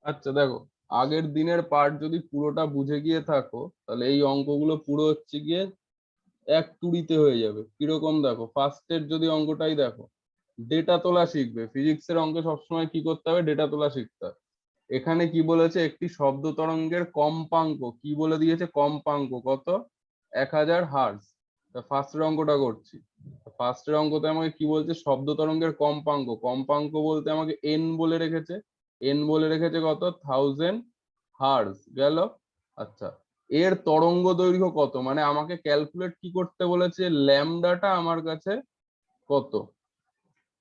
আচ্ছা দেখো, আগের দিনের পার্ট যদি পুরোটা বুঝে গিয়ে থাকো তাহলে এই অঙ্কগুলো পুরো হচ্ছে গিয়ে এক তুড়িতে হয়ে যাবে। কিরকম দেখো, ফার্স্টের যদি অঙ্কটাই দেখো, ডেটা তোলা শিখবে। ফিজিক্সের অঙ্কে সবসময় কি করতে হবে? ডেটা তোলা শিখতে হবে। এখানে কি বলেছে? একটি শব্দ তরঙ্গের কম্পাঙ্ক কি বলে দিয়েছে? কম্পাঙ্ক কত? 1000 হার্জ। ফার্স্টের অঙ্কটা করছি। ফার্স্টের অঙ্কতে আমাকে কি বলছে? শব্দ তরঙ্গের কম্পাঙ্ক। কম্পাঙ্ক বলতে আমাকে এন বলে রেখেছে। এন বলে রেখেছে কত? 1000 হার্জ গেল। আচ্ছা, এর তরঙ্গ দৈর্ঘ্য কত? মানে আমাকে ক্যালকুলেট কি করতে বলেছে? ল্যামডাটা আমার কাছে কত?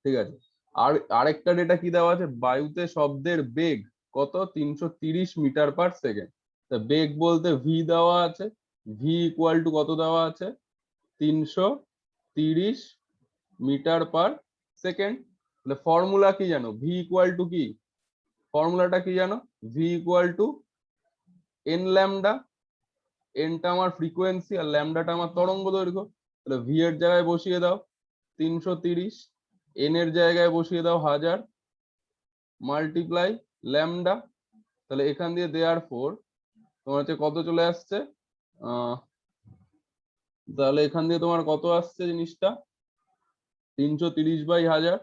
ঠিক আছে। আর আরেকটা ডেটা কি দেওয়া আছে? বায়ুতে শব্দের বেগ কত? 330 মিটার/সেকেন্ড। তা বেগ বলতে ভি দেওয়া আছে। ভি ইকুয়াল টু কত দেওয়া আছে? 330 মিটার/সেকেন্ড। তাহলে ফর্মুলা কি জানো? ভি ইকুয়াল টু কি? ফর্মুলাটা কি জানো? V equal to N lambda. এনটা আমার ফ্রিকোয়েন্সি আর ল্যামডাটা আমার তরঙ্গ দৈর্ঘ্য। তাহলে ভি এর জায়গায় বসিয়ে দাও 330, এন এর জায়গায় বসিয়ে দাও 1000 মাল্টিপ্লাই ল্যামডা। তাহলে এখান দিয়ে দেওয়ার পর তোমার হচ্ছে কত চলে আসছে? তাহলে এখান দিয়ে তোমার কত আসছে জিনিসটা? 330/1000।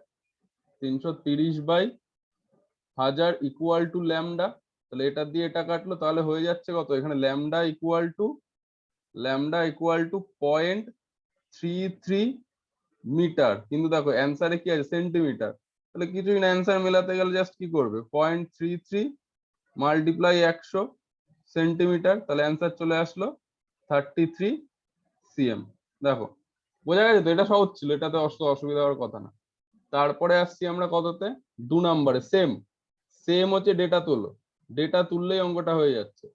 330/1000 ইকুয়াল টু ল্যামডা। তাহলে এটা দিয়ে এটা কাটলো, তাহলে হয়ে যাচ্ছে কত? এখানে ল্যামডা ইকুয়াল টু 0.33 মিটার। কিন্তু দেখো অ্যান্সারে কি আছে? সেন্টিমিটার। তাহলে কিছুই না, অ্যান্সার মেলাতে গেলে জাস্ট কি করবে? 0.33 মাল্টিপ্লাই 100 সেন্টিমিটার। তাহলে অ্যান্সার চলে আসলো 33 cm। দেখো, বোঝা গেছে তো? এটা সহজ ছিল, এটাতে অসুবিধা হওয়ার কথা না। তারপরে আসছি আমরা কততে? 2 নম্বরে। সেম সেম হচ্ছে ডেটা তোলো। ডেটা তুললেই অঙ্কটা হয়ে যাচ্ছে।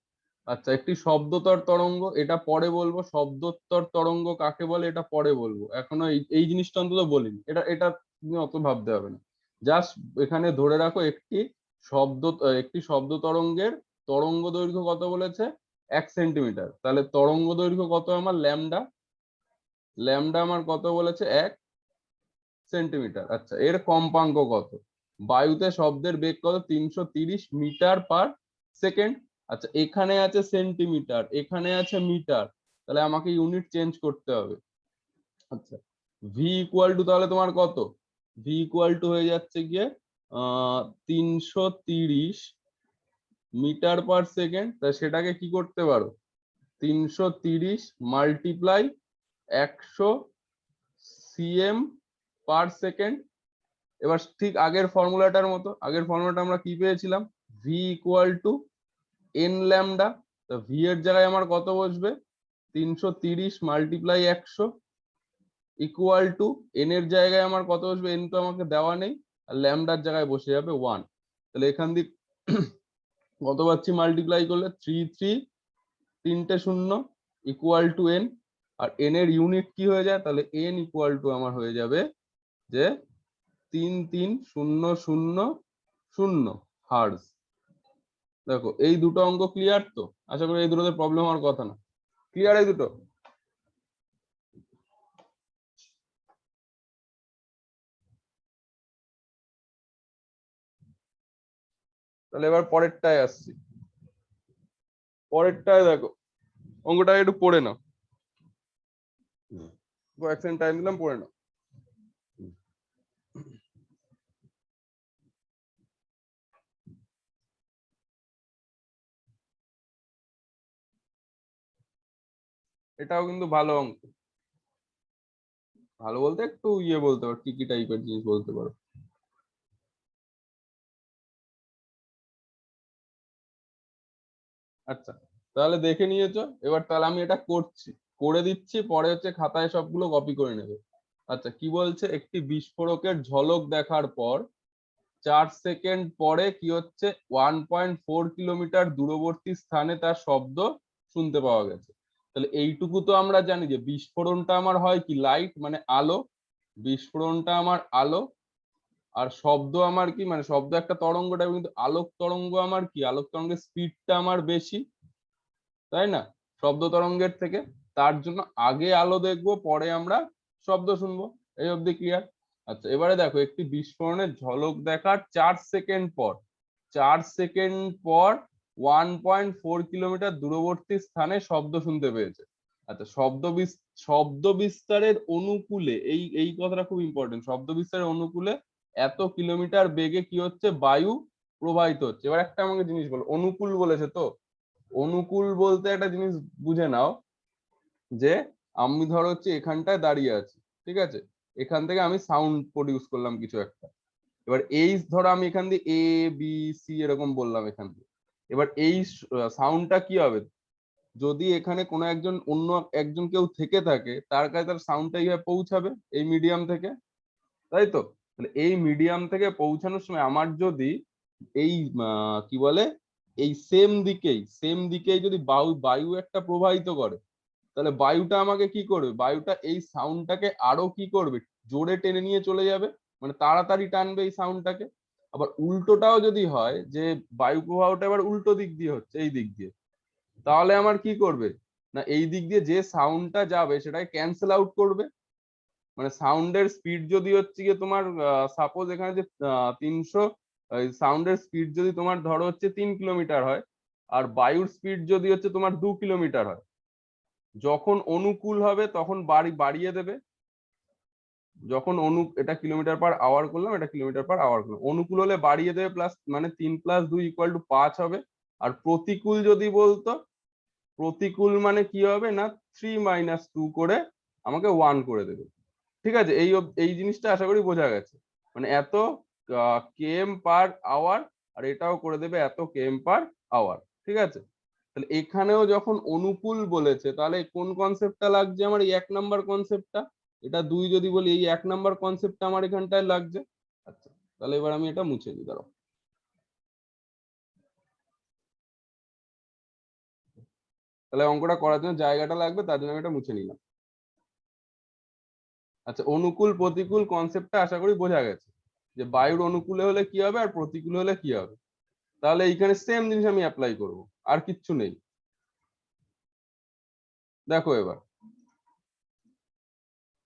আচ্ছা, একটি শব্দতর তরঙ্গ, এটা পরে বলবো। শব্দতর তরঙ্গ কাকে বলে এটা পরে বলবো, এখনো এই এই জিনিসটা অন্তত বলিনি। এটা এটা তুমি অত ভাবতে হবে না। জাস্ট এখানে ধরে রাখো, একটি শব্দ তরঙ্গের তরঙ্গ দৈর্ঘ্য কত বলেছে? 1 সেন্টিমিটার। তাহলে তরঙ্গ দৈর্ঘ্য কত আমার? ল্যামডা। ল্যামডা আমার কত বলেছে? 1 সেন্টিমিটার। আচ্ছা, এর কম্পাঙ্ক কত? বায়ুতে শব্দের বেগ কত? 330 মিটার/সেকেন্ড। আচ্ছা, এখানে আছে সেন্টিমিটার, এখানে আছে মিটার। তাহলে আমাকে ইউনিট চেঞ্জ করতে হবে। আচ্ছা, ভি ইকুয়াল টু তাহলে তোমার কত? ভি ইকুয়াল টু হয়ে যাচ্ছে গিয়ে 330 মিটার/সেকেন্ড। তা সেটাকে কি করতে পারো? 330 মাল্টিপ্লাই 100 cm/সেকেন্ড। এবার ঠিক আগের ফর্মুলাটার মতো, আগের ফর্মুলাটা আমরা কি পেয়েছিলাম? V equal to N lambda. তো ভি এর জায়গায় আমার কত বসবে? 330 মাল্টিপ্লাই 100 ইকুয়াল টু এন এর জায়গায় আমার কত বসবে? এন তো আমাকে দেওয়া নেই, আর ল্যামডার জায়গায় বসে যাবে 1। তাহলে এখান দিয়ে কত পাচ্ছি মাল্টিপ্লাই করলে? 3 শূন্য ইকুয়াল টু এন। আর এন এর ইউনিট কি হয়ে যায়? তাহলে এন ইকুয়াল টু আমার হয়ে যাবে যে 33,000 হার্জ। দেখো, এই দুটো অঙ্ক ক্লিয়ার তো? আশা করি এই দুটোতে প্রবলেম হওয়ার কথা না। ক্লিয়ার এই দুটো? তাহলে এবার পরেরটায় আসছি। পরেরটায় দেখো, অঙ্কটা একটু পড়ে নাও। কয়েক সেকেন্ড টাইম দিলাম, পড়ে নাও। এটাও কিন্তু ভালো অঙ্ক। ভালো বলতে একটু বলতে পারো, কি কি টাইপের জিনিস বলতে পারো। আচ্ছা, তাহলে দেখে নিয়েছো। এবার তাহলে আমি এটা করছি, করে দিচ্ছি, পরে হচ্ছে খাতায় সবগুলো কপি করে নেবে। আচ্ছা, কি বলছে? একটি বিস্ফোরকের ঝলক দেখার পর 4 সেকেন্ড পরে কি হচ্ছে? 1.4 কিলোমিটার দূরবর্তী স্থানে তার শব্দ শুনতে পাওয়া গেছে। তাহলে এইটুকু তো আমরা জানি যে বিস্ফোরণটা আমার হয় কি? লাইট, মানে আলো। বিস্ফোরণটা আমার আলো। আর শব্দ আমার কি? মানে শব্দ একটা তরঙ্গটা, কিন্তু আলোক তরঙ্গ আমার কি? আলোক তরঙ্গের স্পিডটা আমার বেশি, তাই না? শব্দ তরঙ্গের থেকে। তার জন্য আগে আলো দেখবো, পরে আমরা শব্দ শুনবো। এই অবধি ক্লিয়ার? আচ্ছা, এবারে দেখো, একটি বিস্ফোরণের ঝলক দেখার 4 সেকেন্ড পর 4 সেকেন্ড পর 1.4 কিলোমিটার দূরবর্তী স্থানে শব্দ শুনতে পেয়েছে। আচ্ছা, শব্দ বিস্তারের অনুকূলে, এই কথাটা খুব ইম্পর্টেন্ট, শব্দ বিস্তারের অনুকূলে এত কিলোমিটার বেগে কি হচ্ছে, বায়ু প্রবাহিত হচ্ছে। এবার একটা আমাকে জিনিস বলো, অনুকূল বলেছে তো, অনুকূল বলতে একটা জিনিস বুঝে নাও, যে আমি ধরো হচ্ছে এখানটায় দাঁড়িয়ে আছি, ঠিক আছে, এখান থেকে আমি সাউন্ড প্রডিউস করলাম কিছু একটা। এবার এই ধরো আমি এখান দিয়ে এ বি সি এরকম বললাম এখান দিয়ে, এবার এই সাউন্ডটা কি হবে, যদি এখানে কোনো একজন অন্য একজন কেউ থেকে থাকে, তার কাছে তার সাউন্ডটা এইভাবে পৌঁছাবে এই মিডিয়াম থেকে, তাই তো? তাহলে এই মিডিয়াম থেকে পৌঁছানোর সময় আমার যদি এই কি বলে, এই সেম দিকেই যদি বায়ু একটা প্রবাহিত করে, তাহলে বায়ুটা আমাকে কি করবে, বায়ুটা এই সাউন্ডটাকে আরো কি করবে, জোরে টেনে নিয়ে চলে যাবে, মানে তাড়াতাড়ি টানবে এই সাউন্ডটাকে। আবার উল্টোটাও যদি হয়, যে বায়ু প্রবাহটা এবার উল্টো দিক দিয়ে হচ্ছে, এই দিক দিয়ে, তাহলে আমার কি করবে না, এই দিক দিয়ে যে সাউন্ডটা যাবে সেটাকে ক্যান্সেল আউট করবে। মানে সাউন্ডের স্পিড যদি হচ্ছে গিয়ে তোমার, সাপোজ এখানে যে 300, সাউন্ডের স্পিড যদি তোমার ধরো হচ্ছে 3 কিলোমিটার হয়, আর বায়ুর স্পিড যদি হচ্ছে তোমার 2 কিলোমিটার হয়, যখন অনুকূল হবে তখন বাড়িয়ে দেবে, যখন এটা কিলোমিটার পার আওয়ার করলাম, এটা কিলোমিটার পার আওয়ার করলাম, অনুকূল হলে বাড়িয়ে দেবে, প্লাস মানে 3+2 = 5 হবে। আর প্রতিকূল যদি বলতো, প্রতিকূল মানে কি হবে না, 3 - 2 করে আমাকে 1 করে দেবে। ঠিক আছে, এই জিনিসটা আশা করি বোঝা গেছে। মানে এত কেএম পার আওয়ার, আর এটাও করে দেবে এত কেএম পার আওয়ার। ঠিক আছে, তাহলে এখানেও যখন অনুকূল বলেছে, তাহলে কোন কনসেপ্টটা লাগছে আমার, এই 1 নাম্বার কনসেপ্টটা। এটা 2 যদি বলি, এই 1 নাম্বার কনসেপ্টটা আমার এখানটায় লাগছে। আচ্ছা, তাহলে এবার আমি এটা মুছে দিই, দাঁড়াও। তাহলে অঙ্কটা করার জন্য জায়গাটা লাগবে, তার জন্য আমি এটা মুছে নিলাম। আচ্ছা, অনুকূল প্রতিকূল কনসেপ্টটা আশা করি বোঝা গেছে, যে বায়ুর অনুকূলে হলে কি হবে আর প্রতিকূলে হলে কি হবে। তাহলে এইখানে সেম জিনিস আমি অ্যাপ্লাই করব, আর কিচ্ছু নেই। দেখো এবার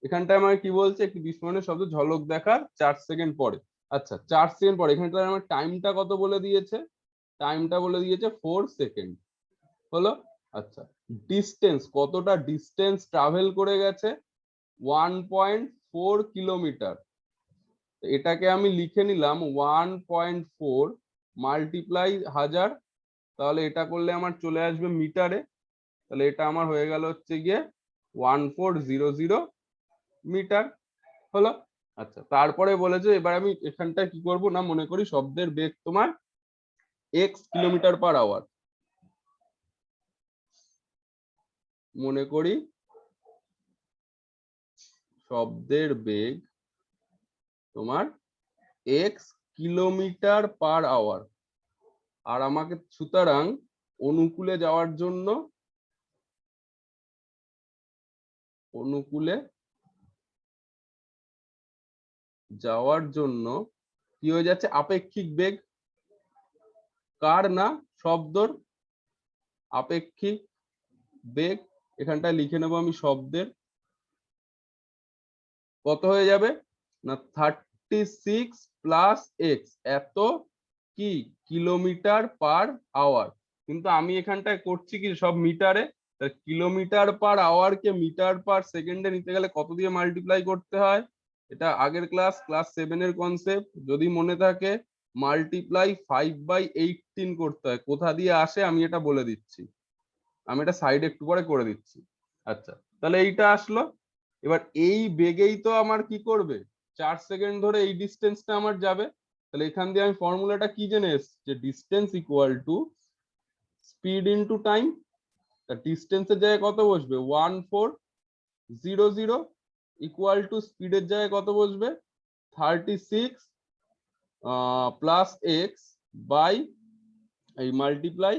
এখানটায় আমাকে কি বলছে, একটি বিস্ফোরণের শব্দ ঝলক দেখার 4 সেকেন্ড পরে। আচ্ছা, 4 সেকেন্ড পরে, এখানটায় আমার টাইমটা কত বলে দিয়েছে, টাইমটা বলে দিয়েছে 4 সেকেন্ড। হলো। আচ্ছা, ডিস্টেন্স, কতটা ডিস্টেন্স ট্রাভেল করে গেছে, 1.4 কিলোমিটার। এটাকে আমি লিখে নিলাম 1.4 মাল্টিপ্লাই 1000, তাহলে এটা করলে আমার চলে আসবে মিটারে। তাহলে এটা আমার হয়ে গেল হচ্ছে গিয়ে 1400 মিটার। হলো। আচ্ছা, তারপরে বলেছে এবার আমি এখানটা কি করব না, মনে করি শব্দের বেগ তোমার x কিলোমিটার/আওয়ার, মনে করি শব্দের বেগ তোমার x কিলোমিটার/আওয়ার। আর আমাকে সুতরাং অনুকূলে যাওয়ার জন্য, অনুকূলে যাওয়ার জন্য কি হয়ে যাচ্ছে, আপেক্ষিক বেগ, কার না, শব্দর আপেক্ষিক বেগ। এখানটায় লিখে নেবো আমি শব্দের, কত হয়ে যাবে না 36 + x, এত কি কিলোমিটার/আওয়ার। কিন্তু আমি এখানটায় করছি কি সব মিটারে, কিলোমিটার/আওয়ার কে মিটার/সেকেন্ডে নিতে গেলে কত দিয়ে মাল্টিপ্লাই করতে হয়, এটা আগের ক্লাস 7-এর কনসেপ্ট যদি মনে থাকে, মাল্টিপ্লাই 5/18 করতে হয়। কোথা দিয়ে আসে আমি এটা বলে দিচ্ছি, আমি এটা সাইডে একটু পরে করে দিচ্ছি। আচ্ছা, তাহলে এইটা আসলো। এবার এই বেগেই তো আমার কি করবে, 4 সেকেন্ড ধরে এই ডিস্টেন্সটা আমার যাবে। তাহলে এখান দিয়ে আমি ফর্মুলাটা কি জেনে এসেছি, যে distance equal to speed into time. ডিস্টেন্সের জায়গায় কত বসবে, 1400 ইকুয়াল টু স্পিডের জায়গায় কত বসবে, 36 + x বাই এই মাল্টিপ্লাই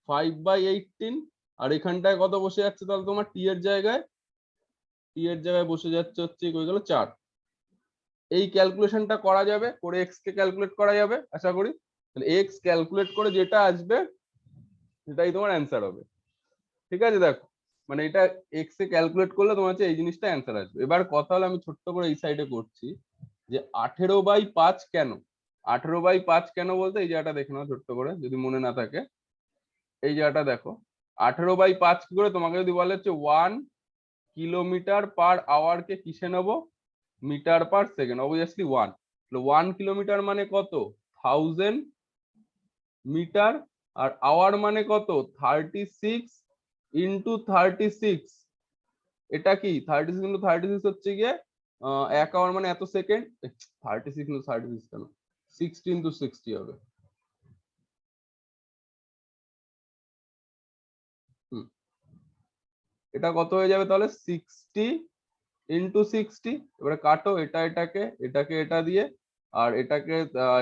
5/18। আর এখানটায় কত বসে যাচ্ছে, তাহলে তোমার টি এর জায়গায় বসে যাচ্ছে হচ্ছে হয়ে গেল 4। এই ক্যালকুলেশনটা করা যাবে, করে এক্স কে ক্যালকুলেট করা যাবে আশা করি। তাহলে এক্স ক্যালকুলেট করে যেটা আসবে সেটাই তোমার অ্যান্সার হবে। ঠিক আছে, দেখো মানে এটা এক্স এ ক্যালকুলেট করলে তোমার হচ্ছে এই জিনিসটা অ্যান্সার আসবে। এবার কথা হলো, আমি ছোট্ট করে এই সাইডে করছি, যে 18/5 কেন, 18/5 কেন বলতে এই জায়গাটা দেখে নাও ছোট্ট করে, যদি মনে না থাকে। এই জায়গাটা দেখো, 18/5 কি করে, তোমাকে যদি বলে হচ্ছে 1 কিলোমিটার পার আওয়ার কে কিসে নেবো, metre per second, obviously 1 kilometre মানে কত, 1000 মিটার, আর আওয়ার মানে কত, 36 ইন্টু 36। এটা কি 36 ইন্টু 36 হচ্ছে গিয়ে 1 আওয়ার মানে এত সেকেন্ড, 36 ইন্টু 36 কেন, 60 ইন্টু 60 হবে। এটা কত হয়ে যাবে তাহলে, 60 ইন্টু 60। এবারে কাটো এটা এটাকে, এটাকে এটা দিয়ে, আর এটাকে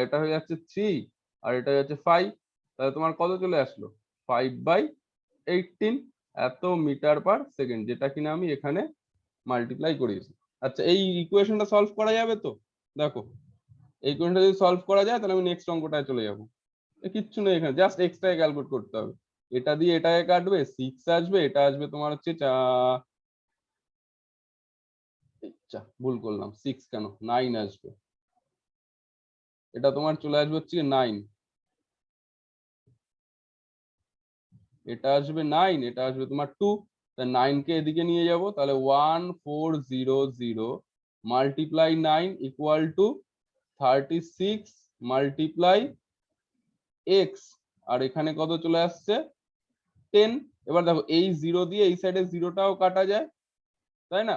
এটা হয়ে যাচ্ছে 3, আর এটা হয়ে যাচ্ছে 5। তাহলে তোমার কত চলে আসলো, 5/18 এত মিটার পার সেকেন্ড, যেটা কিনা আমি এখানে মাল্টিপ্লাই করিয়েছি। আচ্ছা, এই ইকুয়েশনটা সলভ করা যাবে তো? দেখো, এই ইকুয়েশনটা যদি সলভ করা যায় তাহলে আমি নেক্সট অঙ্কটায় চলে যাবো। কিচ্ছু নেই এখানে, জাস্ট এক্সট্রা ক্যালকুলেট করতে হবে। এটা দিয়ে এটাকে কাটবে, 6 আসবে, এটা আসবে তোমার হচ্ছে ভুল করলাম, 6 কেন, 9 আসবে। এটা তোমার চলে আসবে হচ্ছে 9, এটা আসবে 9, এটা আসবে তোমার 2। তা 9 কে এদিকে নিয়ে যাব, তাহলে 1400 multiply 9 equal to 36 multiply X, আর এখানে কত চলে আসছে, 10। এবার দেখো, এই জিরো দিয়ে এই সাইডে জিরোটাও কাটা যায়, তাই না?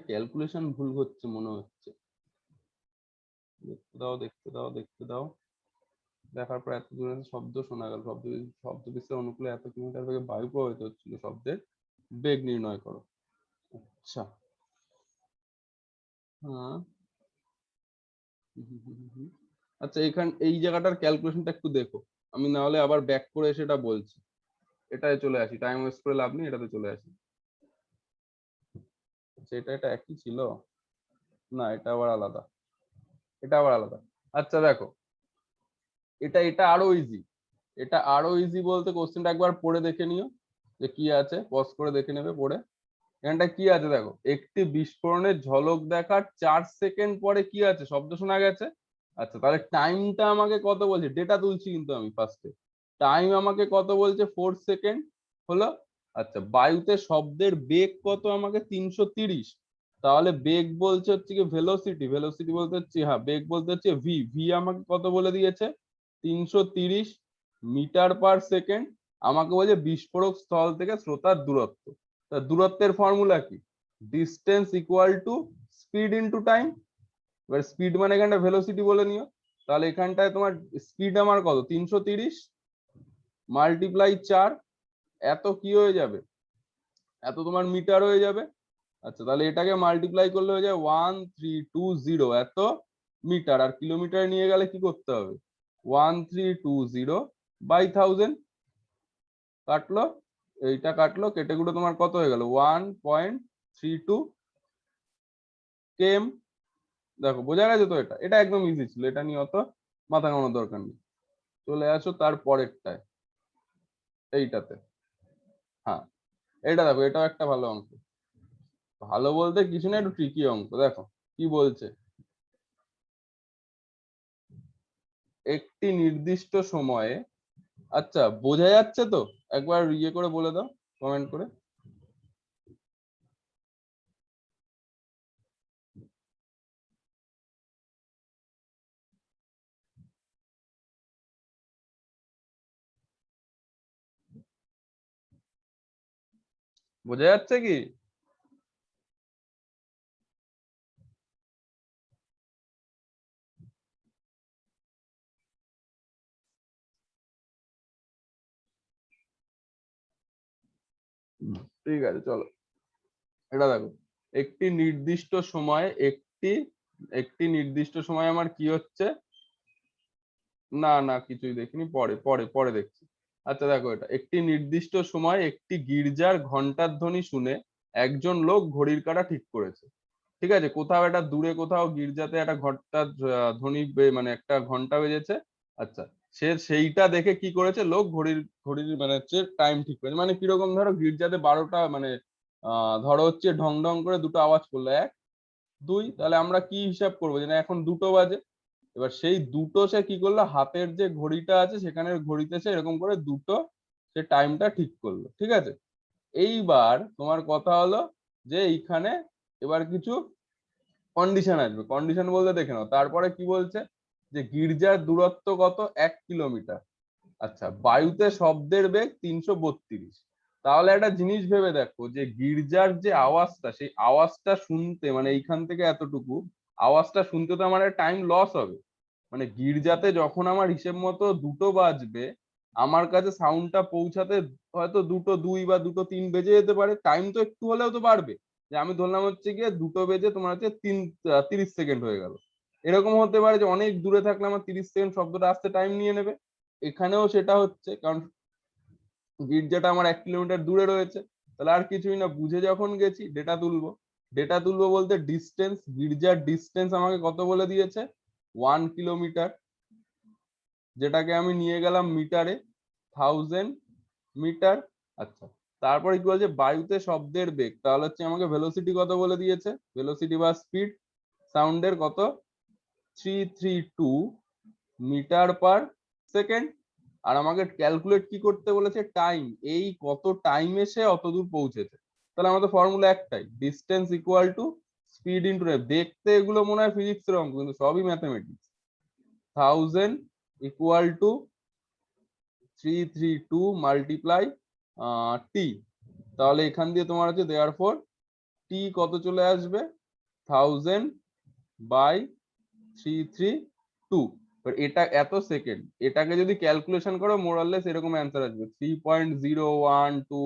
ক্যালকুলেশন ভুল হচ্ছে মনে হচ্ছে, দেখতে দাও দেখতে দাও দেখতে দাও। দেখার পর এত দূরে শব্দ শোনা গেল, শব্দ বিশ্লের অনুকূলে এত কিলোমিটার বেগে বায়ু প্রবাহিত হচ্ছিল, শব্দের বেগ নির্ণয় করো। আচ্ছা, হ্যাঁ, আচ্ছা, এই জায়গাটার ক্যালকুলেশনটা একটু দেখো, আমি না হলে আবার ব্যাক করে সেটা বলছি। এটাই চলে আসি, টাইম ওয়েস্ট করে লাভ নেই, এটাতে চলে আসি। আচ্ছা, এটা একই ছিল, না এটা আবার আলাদা, এটা আবার আলাদা। আচ্ছা দেখো, এটা এটা আরো ইজি, এটা আরো ইজি বলতে কোশ্চেনটা একবার পড়ে দেখে নিও যে কি আছে, পজ করে দেখে নেবে পড়ে। এখানটা কি আছে দেখো, একটি বিস্ফোরণের ঝলক দেখার 4 সেকেন্ড পরে কি আছে, শব্দ শোনা গেছে। আচ্ছা, তাহলে টাইমটা আমাকে কত বলছে, ডেটা তুলছি কিন্তু আমি ফার্স্টে, টাইম আমাকে কত বলছে, 4 সেকেন্ড হলো। আচ্ছা, বায়ুতে শব্দের বেগ কত আমাকে, 330। তাহলে বেগ বলছে হচ্ছে কি ভেলোসিটি, ভেলোসিটি বলতে হচ্ছে, হ্যাঁ বেগ বলতে হচ্ছে ভি, ভি আমাকে কত বলে দিয়েছে, 330 মিটার পার সেকেন্ড। আমাকে বলছে বিস্ফোরক স্থল থেকে শ্রোতার দূরত্ব। তা দূরত্বের ফর্মুলা কি, distance equal to speed into time. এবার স্পিড মানে এখানটা ভেলোসিটি বলে নিও। তাহলে এখানটায় তোমার স্পিড আমার কত, 330 মাল্টিপ্লাই 4, এত কি হয়ে যাবে, এত তোমার মিটার হয়ে যাবে। আচ্ছা, তাহলে এটাকে মাল্টিপ্লাই করলে হয়ে যায় 1320 এত মিটার, আর কিলোমিটার নিয়ে গেলে কি করতে হবে, 1320/1000। কাটলো, এইটা কাটলো, কেটে কুটে তোমার কত হয়ে গেল, 1.32 কেম। দেখো বোঝা গেছে তো, এটা এটা একদম ইজি ছিল, এটা নিয়ে অত মাথা ঘামানোর দরকার নেই। চলে আসো তার পরেরটায়, এইটাতে। হ্যাঁ, এটা দেখো, এটাও একটা ভালো অঙ্ক, ভালো বলতে কিছু না, একটু ট্রিকি অঙ্ক। দেখো কি বলছে, একটি নির্দিষ্ট সময়ে, আচ্ছা বোঝা যাচ্ছে তো, একবার ইয়ে করে বলে দাও কমেন্ট করে। বোঝা যাচ্ছে কি? ঠিক আছে চলো, এটা দেখো, একটি নির্দিষ্ট সময়ে একটি একটি নির্দিষ্ট সময় আমার কি হচ্ছে, না না কিছুই দেখিনি, পরে পরে পরে দেখছি। আচ্ছা দেখো, এটা একটি নির্দিষ্ট সময় একটি গির্জার ঘন্টার ধ্বনি শুনে একজন লোক ঘড়ির কাঁটা ঠিক করেছে। ঠিক আছে, কোথাও একটা দূরে কোথাও গির্জাতে একটা ঘন্টার ধ্বনি মানে একটা ঘন্টা বেজেছে। আচ্ছা, সে সেইটা দেখে কি করেছে, লোক ঘড়ির ঘড়ির মানে হচ্ছে টাইম ঠিক করেছে। মানে কিরকম, ধরো গির্জাতে 12টা মানে ধরো হচ্ছে ঢং ঢং করে দুটো আওয়াজ করলো, এক 2, তাহলে আমরা কি হিসাব করবো যে না এখন 2টো বাজে। এবার সেই 2টো সে কি করলো, হাতের যে ঘড়িটা আছে সেখানে ঘড়িতে সে এরকম করে 2টো সে টাইমটা ঠিক করলো, ঠিক আছে। এইবার তোমার কথা হলো যে এইখানে এবার কিছু কন্ডিশন আসবে। কন্ডিশন বলতে দেখে নাও, তারপরে কি বলছে যে গির্জার দূরত্ব কত, 1 কিলোমিটার। আচ্ছা, বায়ুতে শব্দের বেগ 332। তাহলে একটা জিনিস ভেবে দেখো যে গির্জার যে আওয়াজটা, সেই আওয়াজটা শুনতে মানে এইখান থেকে এতটুকু আওয়াজটা শুনতে তো আমার টাইম লস হবে। মানে গির্জাতে যখন আমার হিসেব মতো 2টো বাজবে, আমার কাছে সাউন্ডটা পৌঁছাতে হয়তো 2:02 বা 2:03 বেজে যেতে পারে, টাইম তো একটু হলেও তো বাড়বে। যে আমি ধরলাম হচ্ছে গিয়ে 2টো বেজে তোমার হচ্ছে 30 সেকেন্ড হয়ে গেল। এরকম হতে পারে যে অনেক দূরে থাকলে আমার 30 সেকেন্ড শব্দটা আসতে টাইম নিয়ে নেবে। এখানেও সেটা হচ্ছে, কারণ গির্জাটা আমার 1 কিলোমিটার দূরে রয়েছে। তাহলে আর কিছুই না, বুঝে যখন গেছি ডেটা তুলবো। ডেটা তুলবো বলতে ডিস্টেন্স, গির্জার ডিস্টেন্স আমাকে কত বলে দিয়েছে, 1 কিলোমিটার, যেটাকে আমি নিয়ে গেলাম মিটারে, 1000 মিটার। আচ্ছা, তারপরে কি বলছে বায়ুতে শব্দের বেগ, তাহলে হচ্ছে আমাকে ভেলোসিটি কত বলে দিয়েছে, ভেলোসিটি বা স্পিড সাউন্ডের কত, 332 মিটার পার সেকেন্ড। আর আমাকে ক্যালকুলেট কি করতে বলেছে, টাইম, এই কত টাইমে সে অত দূর পৌঁছেছে। তাহলে আমাদের ফর্মুলা একটাই, distance equal to speed into time. দেখতে এগুলো মনে হয় ফিজিক্সের অঙ্ক, কিন্তু সবই ম্যাথমেটিক্স। 1000 ইকুয়াল টু 332 মাল্টিপ্লাই টি। তাহলে এখান দিয়ে তোমার হচ্ছে দেয়ারফর টি কত চলে আসবে, 1000 বাই 332। এটা এত সেকেন্ড, এটাকে যদি ক্যালকুলেশন করো মোরাললেস এরকম অ্যান্সার আসবে, 3.012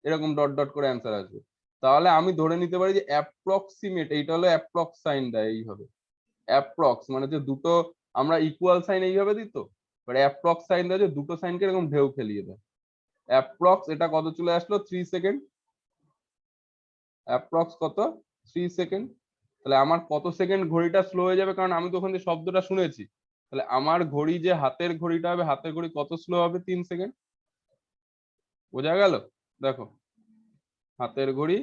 এরকম ডট ডট করে অ্যান্সার আসবে। তাহলে আমি ধরে নিতে পারি যে অ্যাপ্রক্সিমেট, এইটা হলো অ্যাপ্রক্স সাইন দেয় এইভাবে। অ্যাপ্রক্স মানে যে দুটো আমরা ইকুয়াল সাইন এইভাবে দিত, এবার অ্যাপ্রক্স সাইন দেয় যে দুটো সাইনকে এরকম ঢেউ খেলিয়ে দেয়। অ্যাপ্রক্স এটা কত চলে আসলো, 3 সেকেন্ড। অ্যাপ্রক্স কত, 3 সেকেন্ড। তাহলে আমার কত সেকেন্ড ঘড়িটা স্লো হয়ে যাবে, কারণ আমি তো ওখান থেকে শব্দটা শুনেছি। তাহলে আমার ঘড়ি যে হাতের ঘড়িটা হবে, হাতের ঘড়ি কত স্লো হবে, 3 সেকেন্ড। বোঝা গেল? দেখো, হাতের ঘড়ি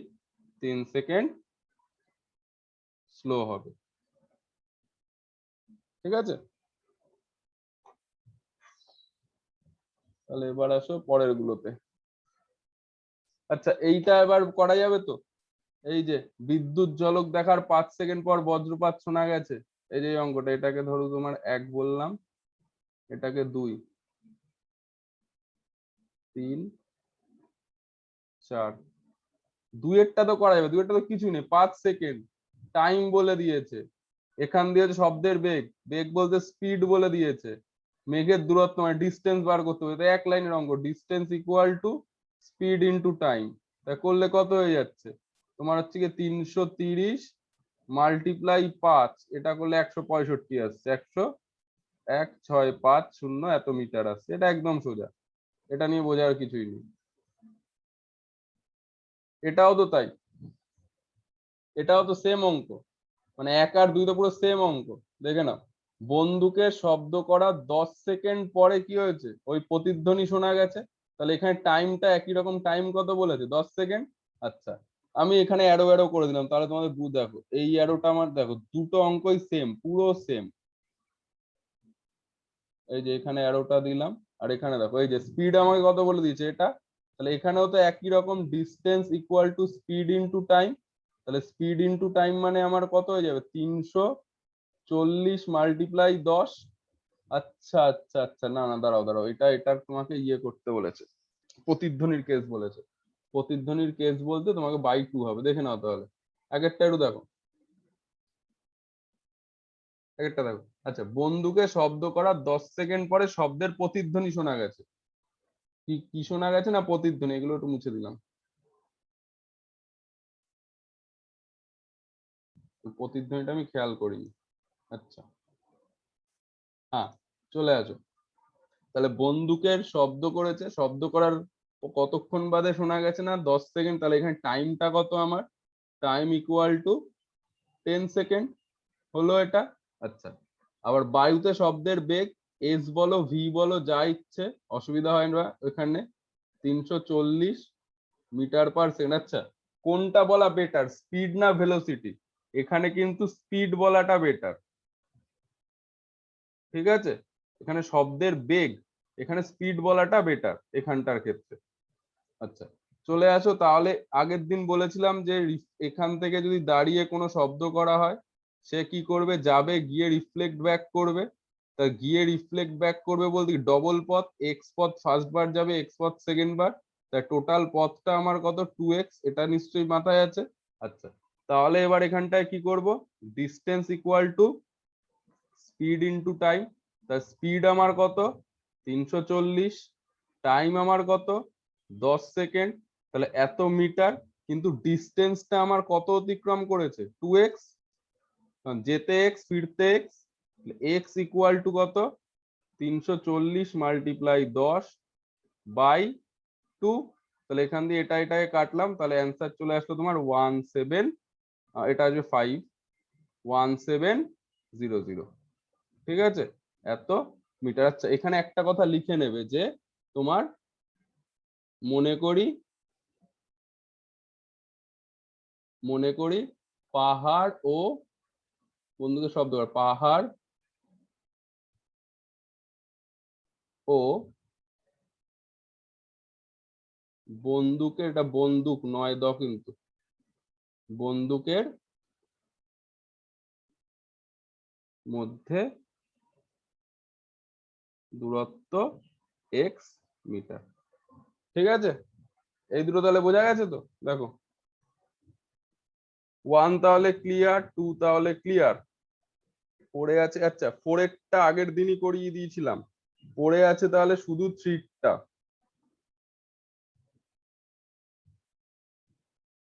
3 সেকেন্ড স্লো হবে, ঠিক আছে। তাহলে এবার আসো পরের গুলোতে। আচ্ছা, এইটা এবার করা যাবে তো, এই যে বিদ্যুৎ ঝলক দেখার 5 সেকেন্ড পর বজ্রপাত শোনা গেছে, এই যে এই অঙ্কটা, এটাকে ধরো তোমার 1 বললাম, এটাকে 2, 3, 4। দুইয়েরটা তো করা যাবে, দুইয়েরটা তো কিছুই নেই, 5 সেকেন্ড টাইম বলে দিয়েছে। এখান দিয়ে হচ্ছে শব্দের বেগ, বেগ বলতে স্পিড বলে দিয়েছে। মেঘের দূরত্ব মানে ডিস্টেন্স বার করতে হবে, এক লাইনের অঙ্ক, distance equal to speed into time. তা করলে কত হয়ে যাচ্ছে তোমার হচ্ছে কি 330 মাল্টিপ্লাই 5, এটা করলে 165 আসছে, 11650 এত মিটার আসছে। এটা একদম সোজা, এটা নিয়ে বোঝার কিছুই নেই। এটাও তো তাই, এটাও তো সেম অঙ্ক, মানে 1 আর 2 তো পুরো সেম অঙ্ক। দেখে নাও, বন্দুকের শব্দ করার 10 সেকেন্ড পরে কি হয়েছে, ওই প্রতিধ্বনি শোনা গেছে। তাহলে এখানে টাইমটা একই রকম, টাইম কত বলেছে, 10 সেকেন্ড। আচ্ছা, আমি এখানে অ্যারো অ্যারো করে দিলাম, তাহলে তোমাদের দেখো এই অ্যারোটা আমার, দেখো দুটো অঙ্কই সেম, পুরো সেম। এই যে এখানে অ্যারোটা দিলাম, আর এখানে দেখো এই যে স্পিড আমাকে কত বলে দিয়েছে এটা। তাহলে এখানেও তো একই রকম, distance equal to speed into time. তাহলে স্পিড ইনটু টাইম মানে আমার কত হয়ে যাবে, 340 মাল্টিপ্লাই 10। আচ্ছা আচ্ছা আচ্ছা, না না, দাঁড়াও দাঁড়াও, এটা তোমাকে ইয়ে করতে বলেছে, প্রতিধ্বনির কেস বলেছে। প্রতিধ্বনির কেস বলতে তোমাকে বাই 2 হবে, দেখে নাও তাহলে। এক একটা একটু দেখো, এক একটা দেখো। আচ্ছা, বন্দুকে শব্দ করার 10 সেকেন্ড পরে শব্দের প্রতিধ্বনি শোনা গেছে। কি কি শোনা গেছে না প্রতিধ্বনি, এগুলো একটু মুছে দিলাম। প্রতিধ্বনিটা আমি খেয়াল করিনি। আচ্ছা, হ্যাঁ, চলে আসো। তাহলে বন্দুকের শব্দ করেছে, শব্দ করার কতক্ষণ বাদে শোনা গেছে না, 10 সেকেন্ড। তাহলে এখানে টাইমটা কত আমার, টাইম ইকুয়াল টু 10 সেকেন্ড হলো এটা। আচ্ছা, আবার বায়ুতে শব্দের বেগ, এস বলো ভি বলো যা ইচ্ছে, অসুবিধা হয় না ওখানে, 340 মিটার পার সেকেন্ড। আচ্ছা, কোনটা বলা বেটার, স্পিড না ভেলোসিটি? এখানে কিন্তু স্পিড বলাটা বেটার, ঠিক আছে? এখানে শব্দের বেগ, এখানে স্পিড বলাটা বেটার এখানটার ক্ষেত্রে। আচ্ছা, চলে আসো তাহলে। আগের দিন বলেছিলাম যে এখান থেকে যদি দাঁড়িয়ে কোনো শব্দ করা হয়, সে কি করবে, যাবে গিয়ে রিফ্লেক্ট ব্যাক করবে। তা গিয়ে রিফ্লেক্ট ব্যাক করবে বলতে ডবল পথ, এক্স পথ ফার্স্ট বার যাবে, এক্স পথ সেকেন্ড বার। তা টোটাল পথটা আমার কত, 2x, এটা নিশ্চয়ই মাথায় আছে। আচ্ছা, তাহলে এবার এখানটায় কি করব, distance equal to speed into time. তা স্পিড আমার কত, 340, টাইম আমার কত, 10 সেকেন্ড। তাহলে এত মিটার, কিন্তু ডিস্টেন্সটা আমার কত অতিক্রম করেছে, 2x। যেতে x, ফিরতে x, x ইকুয়াল টু কত, 340 মাল্টিপ্লাই 10 বাই 2। তাহলে এখান দিয়ে এটা এটাকে কাটলাম, তাহলে অ্যান্সার চলে আসলো তোমার 17, এটা আসবে 51700। ঠিক আছে, এত মিটার। আচ্ছা, এখানে একটা কথা লিখে নেবে যে তোমার, মনে করি পাহাড় ও বন্ধুদের শব্দ, পাহাড় ও বন্দুকের, এটা বন্দুক নয় কিন্তু বন্দুকের মধ্যে দূরত্ব এক্স মিটার। ঠিক আছে, এই দুটো তাহলে বোঝা গেছে তো। দেখো 1 তাহলে ক্লিয়ার, 2 তাহলে ক্লিয়ার। পড়ে আছে, আচ্ছা 4 আগের দিনই করিয়ে দিয়েছিলাম, পড়ে আছে তাহলে শুধু 3টা।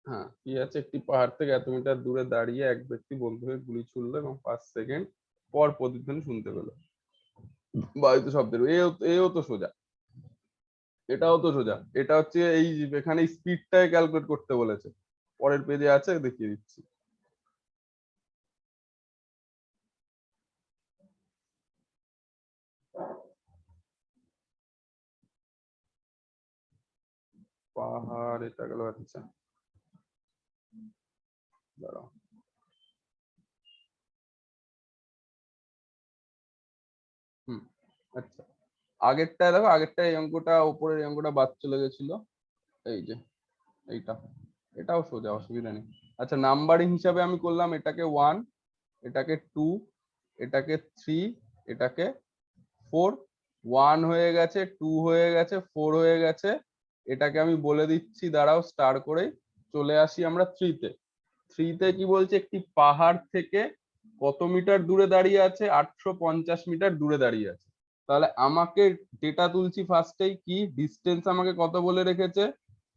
হ্যাঁ, কি আছে, একটি পাহাড় থেকে এত মিটার দূরে দাঁড়িয়ে এক ব্যক্তি বন্দুকে গুলি ছুড়লো এবং 5 সেকেন্ড পর প্রতিধ্বনি শুনতে পেল বায়ুতে শব্দের। এও তো সোজা, এটাও তো সোজা। এটা হচ্ছে এই এখানে স্পিডটাই ক্যালকুলেট করতে বলেছে, পরের পেজে আছে, দেখিয়ে দিচ্ছি। পাহাড়, এটা গেল। আচ্ছা দাঁড়াও, হুম, আচ্ছা আগেরটা দেখো, আগেরটা এই অঙ্কটা, উপরের এই অঙ্কটা বাদ চলে গেছিল। এই যে এইটা, এটাও সোজা, অসুবিধা নেই। আচ্ছা, নাম্বারিং হিসাবে আমি করলাম, এটাকে 1, এটাকে 2, এটাকে 3, এটাকে 4। 1 হয়ে গেছে, 2 হয়ে গেছে, 4 হয়ে গেছে। এটাকে আমি বলে দিচ্ছি, দাঁড়াও স্টার করে চলে আসি আমরা 3 তে। 3 তে কি বলছে, একটি পাহাড় থেকে কত মিটার দূরে দাঁড়িয়ে আছে, 850 মিটার দূরে দাঁড়িয়ে আছে। তাহলে আমাকে ডেটা তুলছি ফার্স্টেই, কি ডিস্টেন্স আমাকে কত বলে রেখেছে,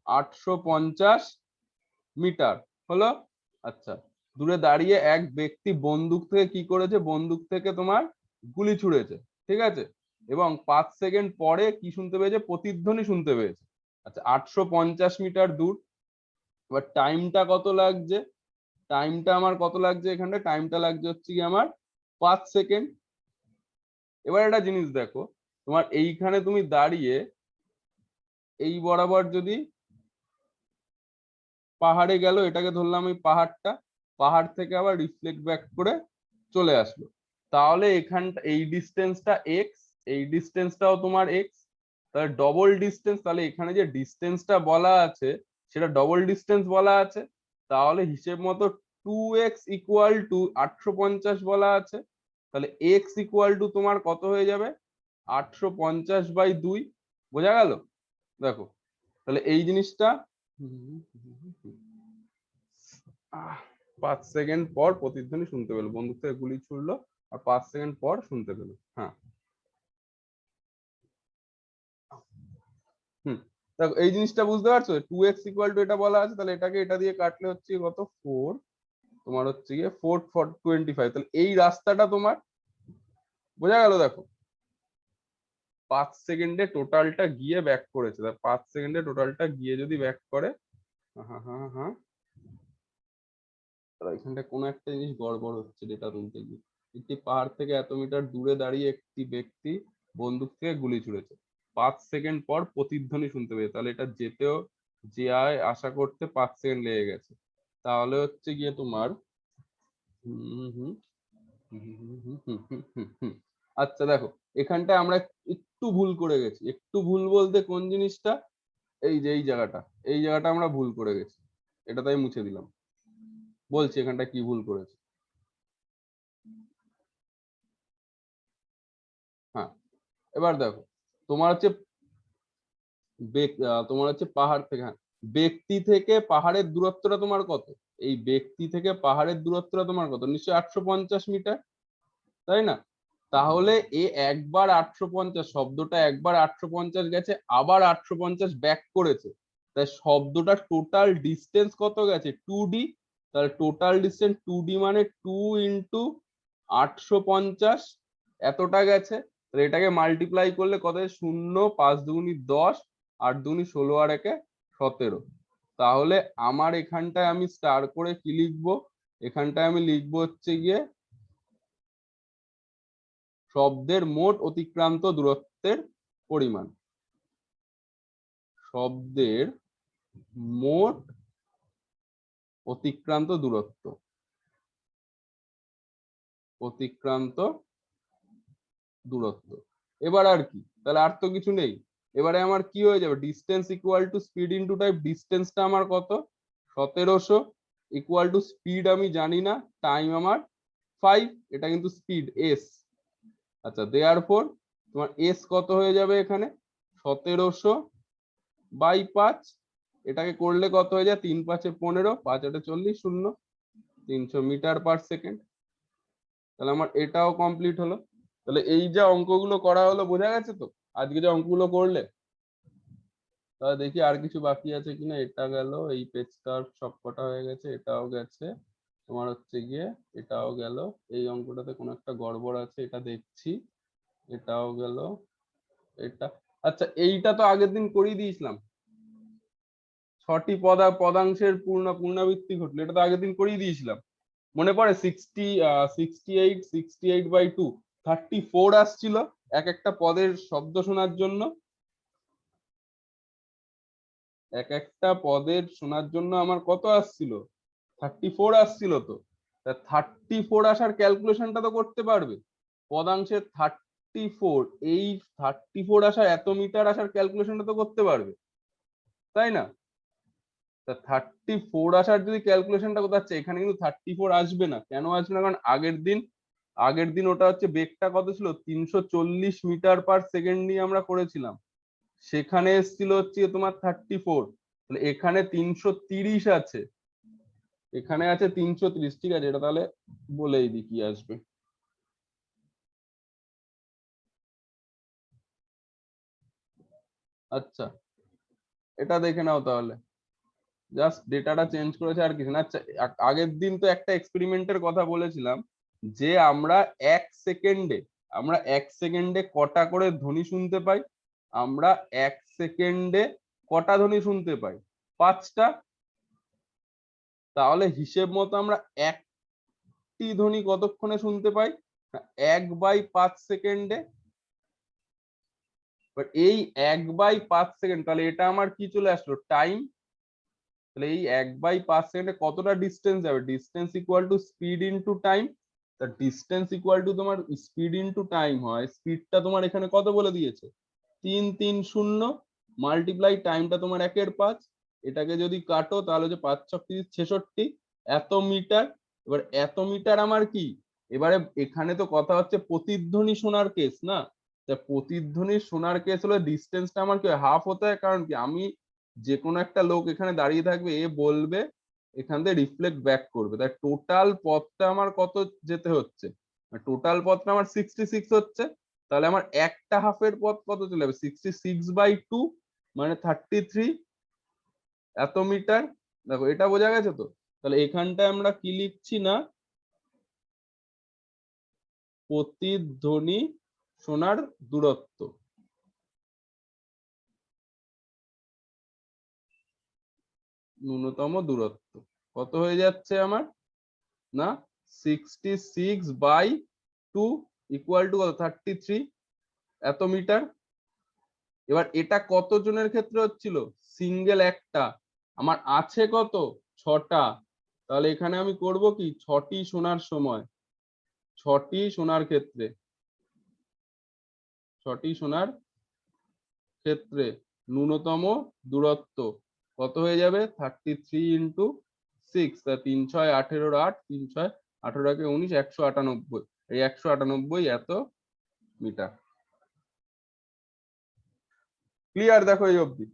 850 মিটার হলো। আচ্ছা, দূরে দাঁড়িয়ে এক ব্যক্তি বন্দুক থেকে কি করেছে, বন্দুক থেকে তোমার গুলি ছুড়েছে, ঠিক আছে? এবং 5 সেকেন্ড পরে কি শুনতে পেয়েছে, প্রতিধ্বনি শুনতে পেয়েছে। আচ্ছা, 850 মিটার দূর। এবার টাইমটা কত লাগছে, টাইমটা আমার কত লাগছে, এখানটা টাইমটা লাগছে হচ্ছে কি আমার 5 সেকেন্ড। এবার একটা জিনিস দেখো, তোমার এইখানে তুমি দাঁড়িয়ে এই বরাবর যদি পাহাড়ে গেল, এটাকে ধরলাম এই পাহাড়টা, পাহাড় থেকে আবার রিফ্লেক্ট ব্যাক করে চলে আসলো। তাহলে এখানটা এই ডিস্টেন্সটা এক্স, এই ডিস্টেন্সটাও তোমার এক্স, তাহলে ডবল ডিস্টেন্স। তাহলে এখানে যে ডিস্টেন্সটা বলা আছে সেটা ডবল ডিস্টেন্স বলা আছে। তাহলে হিসেব মতো 2x ইকুয়াল টু 850 বলা আছে। তাহলে x ইকুয়াল টু তোমার কত হয়ে যাবে, 850/2। বোঝা গেল? দেখো তাহলে এই জিনিসটা, 5 সেকেন্ড পর প্রতিধ্বনি শুনতে পেলো, বন্দুক থেকে গুলি ছুড়লো আর 5 সেকেন্ড পর শুনতে পেলো। হ্যাঁ, হুম, দেখো এই জিনিসটা বুঝতে পারছো, 2x ইকুয়াল টু এটা বলা আছে, তাহলে এটাকে এটা দিয়ে কাটলে হচ্ছে কত, 4, তোমার হচ্ছে গিয়ে 4 4 25। তাহলে এই রাস্তাটা তোমার, বোঝা গেল? দেখো 5 সেকেন্ডে টোটালটা গিয়ে ব্যাক করেছে, 5 সেকেন্ডে টোটালটা গিয়ে যদি ব্যাক করে, হ্যাঁ হ্যাঁ হ্যাঁ, তাহলে এখানটা কোনো একটা জিনিস গড়বড় হচ্ছে ডেটা তুলতে গিয়ে। একটি পাহাড় থেকে এত মিটার দূরে দাঁড়িয়ে একটি ব্যক্তি বন্দুক থেকে গুলি ছুড়েছে, 5 সেকেন্ড পর প্রতিধ্বনি শুনতে পেয়ে, তাহলে এটা যেতেও যে আশা করতে 5 সেকেন্ড লেগে গেছে। তাহলে হচ্ছে গিয়ে তোমার আচ্ছা দেখো, এখানটায় আমরা একটু ভুল করে গেছি। একটু ভুল বলতে কোন জিনিসটা, এই যে এই জায়গাটা আমরা ভুল করে গেছি, এটা তাই মুছে দিলাম। বলছি এখানটা কি ভুল করেছি। হ্যাঁ, এবার দেখো, তোমার হচ্ছে তোমার হচ্ছে পাহাড় থেকে, হ্যাঁ, ব্যক্তি থেকে পাহাড়ের দূরত্বটা তোমার কত? এই ব্যক্তি থেকে পাহাড়ের দূরত্বটা তোমার কত? নিশ্চয়ই 850 মিটার, তাই না? তাহলে একবার 850, শব্দটা একবার 850 গেছে, আবার 850 ব্যাক করেছে, তাই শব্দটার টোটাল ডিস্টেন্স কত গেছে? 2D। তাহলে টোটাল ডিস্টেন্স 2D মানে 2 × 850, এতটা গেছে। তাহলে এটাকে মাল্টিপ্লাই করলে কত হয়? 0, 5 দুগুনি 10, 8 দুগুনি 16, আর 1 17। তাহলে আমার এখানটায় আমি স্টার করে কি লিখবো? এখানটায় আমি লিখবো হচ্ছে গিয়ে শব্দের মোট অতিক্রান্ত দূরত্বের পরিমাণ। শব্দের মোট অতিক্রান্ত দূরত্ব, অতিক্রান্ত দূরত্ব। এবার আর কি, তাহলে আর তো কিছু নেই। এবারে আমার কি হয়ে যাবে? Distance equal to speed into time. ডিস্টেন্সটা আমার কত? 1700 ইকুয়াল টু স্পিড আমি জানি না, টাইম আমার 5, এটা কিন্তু স্পিড এস। আচ্ছা, দেয়ারফর তোমার এস কত হয়ে যাবে এখানে? 1700 বাই 5, এটাকে করলে কত হয়ে যায়? 3 × 5 = 15, 5 × 8 = 40, 0, 300 মিটার পার সেকেন্ড। তাহলে আমার এটাও কমপ্লিট হলো। তাহলে এই যে অঙ্কগুলো করা হলো, বোঝা গেছে তো আজকে যে অঙ্কগুলো করলে? তাহলে দেখি আর কিছু বাকি আছে কিনা। এটা গেল, এই পেজটা সব কটা হয়ে গেছে, এটাও গেছে, তোমার হচ্ছে গিয়ে এটাও গেল। এই অঙ্কটাতে কোনো একটা গড়বড় আছে, এটা দেখছি। এটাও গেল, এটা। আচ্ছা, এইটা তো আগের দিন করিয়ে দিয়েছিলাম, 6টি পদাংশের পুনরাবৃত্তি ঘটলো, এটা তো আগের দিন করিয়ে দিয়েছিলাম, মনে পড়ে? 68/2 34 আসছিল এক একটা পদের শব্দ শোনার জন্য। এক একটা পদের শোনার জন্য আমার কত আসছিল? 34 আসছিল। তো 34 আসার ক্যালকুলেশনটা তো করতে পারবে। পদাংশের 34, এই 34 আসার, এত মিটার আসার ক্যালকুলেশনটা তো করতে পারবে, তাই না? তা 34 আসার যদি ক্যালকুলেশনটা করতে হচ্ছে, এখানে কিন্তু 34 আসবে না। কেন আসবে না? কারণ আগের দিন ওটা হচ্ছে বেগটা কত ছিল? 340 মিটার পার সেকেন্ড নিয়ে আমরা করেছিলাম। সেখানে এসেছিল হচ্ছে তোমার 34, তাহলে এখানে 330 আছে, এখানে আছে 330। ঠিক আছে, এটা তাহলে বলেই দিই কি আসবে। আচ্ছা, এটা দেখে নাও তাহলে। জাস্ট ডেটাটা চেঞ্জ করেছে, আর কিছু না। আচ্ছা, আগের দিন তো একটা এক্সপেরিমেন্টের কথা বলেছিলাম, যে আমরা এক সেকেন্ডে কটা করে ধ্বনি শুনতে পাই? আমরা এক সেকেন্ডে কটা ধ্বনি শুনতে পাই? 5টা। তাহলে হিসেব মতো আমরা একটি ধ্বনি কতক্ষণে শুনতে পাই? 1/5 সেকেন্ডে। এই 1/5 সেকেন্ড, তাহলে এটা আমার কি চলে আসলো? টাইম। তাহলে এই 1/5 সেকেন্ডে কতটা ডিস্টেন্স যাবে? Distance equal to speed into time. তা ডিস্টেন্স ইকুয়াল টু তোমার স্পিড ইনটু টাইম হয়, স্পিডটা তোমার এখানে কত বলে দিয়েছে? 330, মাল্টিপ্লাই টাইমটা তোমার 1/5। এটাকে যদি কাটো তাহলে যে 5 × 6 = 66, এত মিটার। এবার এত মিটার আমার কি? এবারে এখানে তো কথা হচ্ছে প্রতিধ্বনি শোনার কেস না। তা প্রতিধ্বনি শোনার কেস হলে ডিস্টেন্সটা আমার কি হাফ হতে হয়? কারণ কি, আমি যে কোনো একটা লোক এখানে দাঁড়িয়ে থাকবে, এ বলবে, এখান থেকে রিফ্লেক্ট ব্যাক করবে, তাই টোটাল পথটা আমার কত যেতে হচ্ছে? টোটাল পথটা আমার 66 হচ্ছে। তাহলে আমার একটা হাফের পথ কত চলে যাবে? 66/2 মানে 33, এত মিটার। দেখো, এটা বোঝা গেছে তো? তাহলে এখানটায় আমরা কি লিখছি না, প্রতিধ্বনি শোনার দূরত্ব, ন্যূনতম দূরত্ব কত হয়ে যাচ্ছে আমার? না, 66/2 ইকুয়াল টু কত? 33, এত মিটার। এবার এটা কত জনের ক্ষেত্রে হচ্ছিল? সিঙ্গেল একটা। আমার আছে কত? 6টা। তাহলে এখানে আমি করব কি 6টি শোনার সময়, 6টি শোনার ক্ষেত্রে, 6টি শোনার ক্ষেত্রে ন্যূনতম দূরত্ব কত হয়ে যাবে? 33 ইন্টু 6, তা 3 6 18 8, 3 6 18 কে 19, 198। এই 198 এত মিটার। ক্লিয়ার? দেখো এই অবধি।